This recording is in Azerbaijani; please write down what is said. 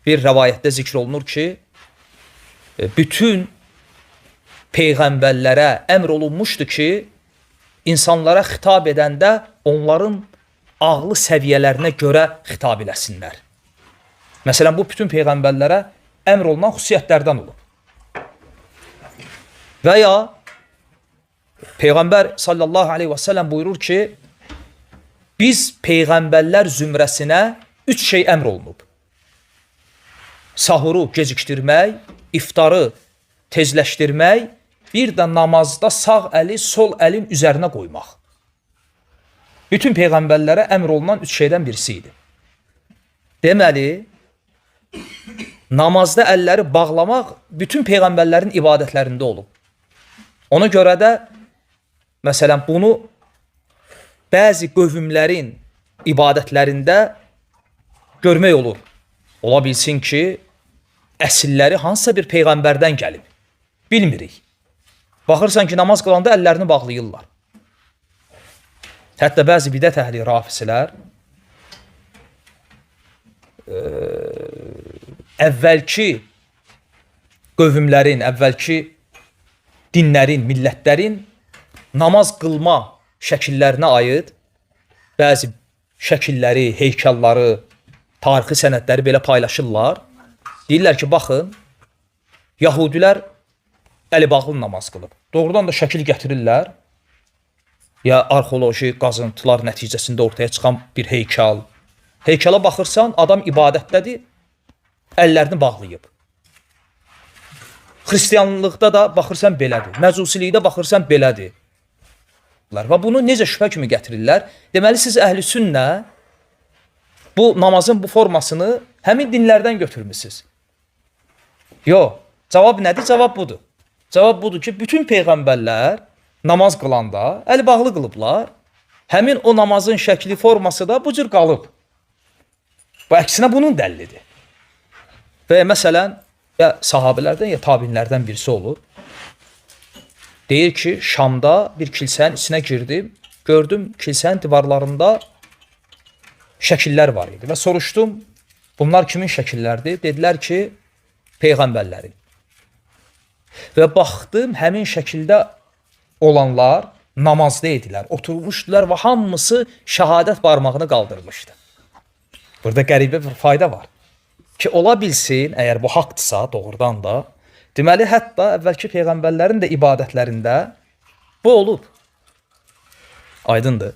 bir rəvayətdə zikr olunur ki, bütün peyğəmbərlərə əmr olunmuşdu ki, insanlara xitab edəndə onların ağlı səviyyələrinə görə xitab eləsinlər. Məsələn, bu bütün peyğəmbərlərə əmr olunan xüsusiyyətlərdən olub. Və ya Peyğəmbər sallallahu aleyhi və səlləm buyurur ki, biz peyğəmbərlər zümrəsinə 3 şey əmr olunub. Sahuru gecikdirmək, iftarı tezləşdirmək, bir də namazda sağ əli sol əlin üzərinə qoymaq. Bütün peyğəmbərlərə əmr olunan 3 şeydən birisi idi. Deməli, namazda əlləri bağlamaq bütün peyğəmbərlərin ibadətlərində olub. Ona görə də, məsələn, bunu bəzi qövmlərin ibadətlərində görmək olur. Ola bilsin ki, əsilləri hansısa bir peyğəmbərdən gəlib. Bilmirik. Baxırsan ki, namaz qılanda əllərini bağlayırlar. Hətta bəzi bidət əhli rafisilər əvvəlki qövmlərin, əvvəlki dinlərin, millətlərin namaz qılma şəkillərinə aid bəzi şəkilləri, heykəlləri, tarixi sənədləri belə paylaşırlar. Deyirlər ki, baxın, Yahudilər əli bağlı namaz qılıb. Doğrudan da şəkil gətirirlər. Ya arxeoloji qazıntılar nəticəsində ortaya çıxan bir heykal. Heykala baxırsan, adam ibadətdədir, əllərini bağlayıb. Xristiyanlıqda da baxırsan belədir. Məcusilikdə baxırsan belədir. Və bunu necə şübhə kimi gətirirlər? Deməli, siz əhl-i sünnə bu namazın bu formasını həmin dinlərdən götürmüsünüz. Yox, cavab nədir? Cavab budur. Cavab budur ki, bütün peyğəmbərlər namaz qılanda əli bağlı qılıblar. Həmin o namazın şəkli, forması da bu cür qalıb. Bu əksinə bunun dəllidir. Və məsələn, ya sahabələrdən, ya tabinlərdən birisi olur. Deyir ki, Şamda bir kilsənin içinə girdim, gördüm kilsənin divarlarında şəkillər var idi. Və soruşdum, bunlar kimin şəkillərdir? Dedilər ki, peyğəmbərlərin. Və baxdım, həmin şəkildə olanlar namazda idilər, oturmuşdular və hamısı şəhadət barmağını qaldırmışdı. Burada qəribə bir fayda var. Ki, ola bilsin, əgər bu haqdırsa doğrudan da, deməli, hətta əvvəlki peyğəmbərlərin də ibadətlərində bu olub. Aydındır.